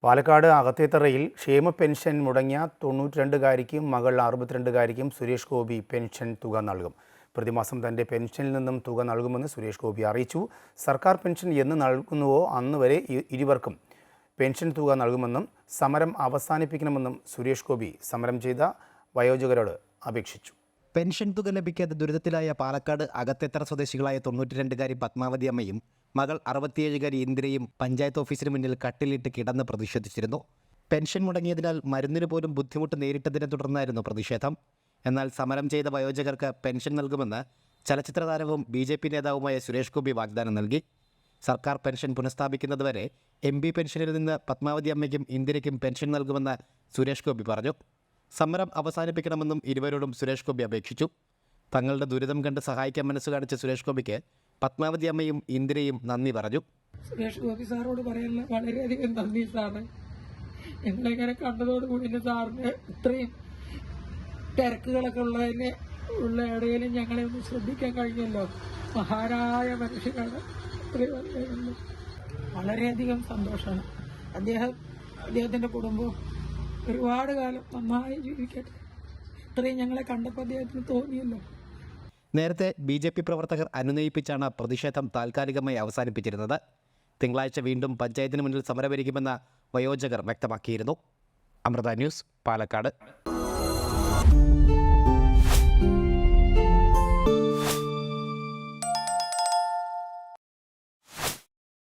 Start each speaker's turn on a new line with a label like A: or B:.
A: പാലക്കാട് അകത്തേത്തറയിൽ ക്ഷേമ പെൻഷൻ മുടങ്ങിയ 92കാരിക്കും മകൾ 62കാരിക്കും സുരേഷ് ഗോപി പെൻഷൻ തുക നൽകും. പ്രതിമാസം തന്റെ പെൻഷനിൽ നിന്നും തുക നൽകുമെന്ന് സുരേഷ് ഗോപി അറിയിച്ചു. സർക്കാർ പെൻഷൻ എന്ന് നൽകുന്നുവോ അന്ന് വരെ ഇരുവർക്കും പെൻഷൻ തുക നൽകുമെന്നും സമരം അവസാനിപ്പിക്കണമെന്നും സുരേഷ് ഗോപി സമരം ചെയ്ത വയോജകരോട് അപേക്ഷിച്ചു.
B: പെൻഷൻ തുക ലഭിക്കാതെ ദുരിതത്തിലായ പാലക്കാട് അകത്തേത്തറ സ്വദേശികളായ 92കാരി പത്മാവതി അമ്മയും മകൾ 67കാരി ഇന്ദിരയും പഞ്ചായത്ത് ഓഫീസിന് മുന്നിൽ കട്ടിലിട്ട് കിടന്ന് പ്രതിഷേധിച്ചിരുന്നു. പെൻഷൻ മുടങ്ങിയതിനാൽ മരുന്നിന് പോലും ബുദ്ധിമുട്ട് നേരിട്ടതിനെ തുടർന്നായിരുന്നു പ്രതിഷേധം. എന്നാൽ സമരം ചെയ്ത വയോജകർക്ക് പെൻഷൻ നൽകുമെന്ന് ചലച്ചിത്ര താരവും BJP നേതാവുമായ സുരേഷ് ഗോപി വാഗ്ദാനം നൽകി. സർക്കാർ പെൻഷൻ പുനഃസ്ഥാപിക്കുന്നതുവരെ MP പെൻഷനിൽ നിന്ന് പത്മാവതി അമ്മയ്ക്കും ഇന്ദിരയ്ക്കും പെൻഷൻ നൽകുമെന്ന് സുരേഷ് ഗോപി പറഞ്ഞു. സമരം അവസാനിപ്പിക്കണമെന്നും ഇരുവരോടും സുരേഷ് ഗോപി അപേക്ഷിച്ചു. തങ്ങളുടെ ദുരിതം കണ്ട് സഹായിക്കാൻ മനസ്സ് കാണിച്ച സുരേഷ് ഗോപിക്ക് പത്മാവതി അമ്മയും ഇന്ദിരയും നന്ദി പറഞ്ഞു.
C: സുരേഷ് ഗോപി സാറോട് പറയാനുള്ള വളരെയധികം നന്ദി സാറ്. ഞങ്ങളിങ്ങനെ കണ്ടതോടുകൂടി സാറിന് ഇത്രയും തിരക്കുകളൊക്കെ ഉള്ള ഇടയിലും ഞങ്ങളെ ഒന്ന് ശ്രദ്ധിക്കാൻ കഴിഞ്ഞല്ലോ. മഹാനായ മനുഷ്യനാണ്. വളരെയധികം സന്തോഷമാണ്. അദ്ദേഹത്തിന്റെ കുടുംബവും ഒരുപാട് കാലം നന്നായി ജീവിക്കട്ടെ. ഇത്രയും ഞങ്ങളെ കണ്ടപ്പോൾ അദ്ദേഹത്തിന് തോന്നിയല്ലോ.
B: നേരത്തെ BJP പ്രവർത്തകർ അനുനയിപ്പിച്ചാണ് പ്രതിഷേധം താൽക്കാലികമായി അവസാനിപ്പിച്ചിരുന്നത്. തിങ്കളാഴ്ച വീണ്ടും പഞ്ചായത്തിന് മുന്നിൽ സമരമരിക്കുമെന്ന് വയോജകർ വ്യക്തമാക്കിയിരുന്നു. അമൃത ന്യൂസ്, പാലക്കാട്.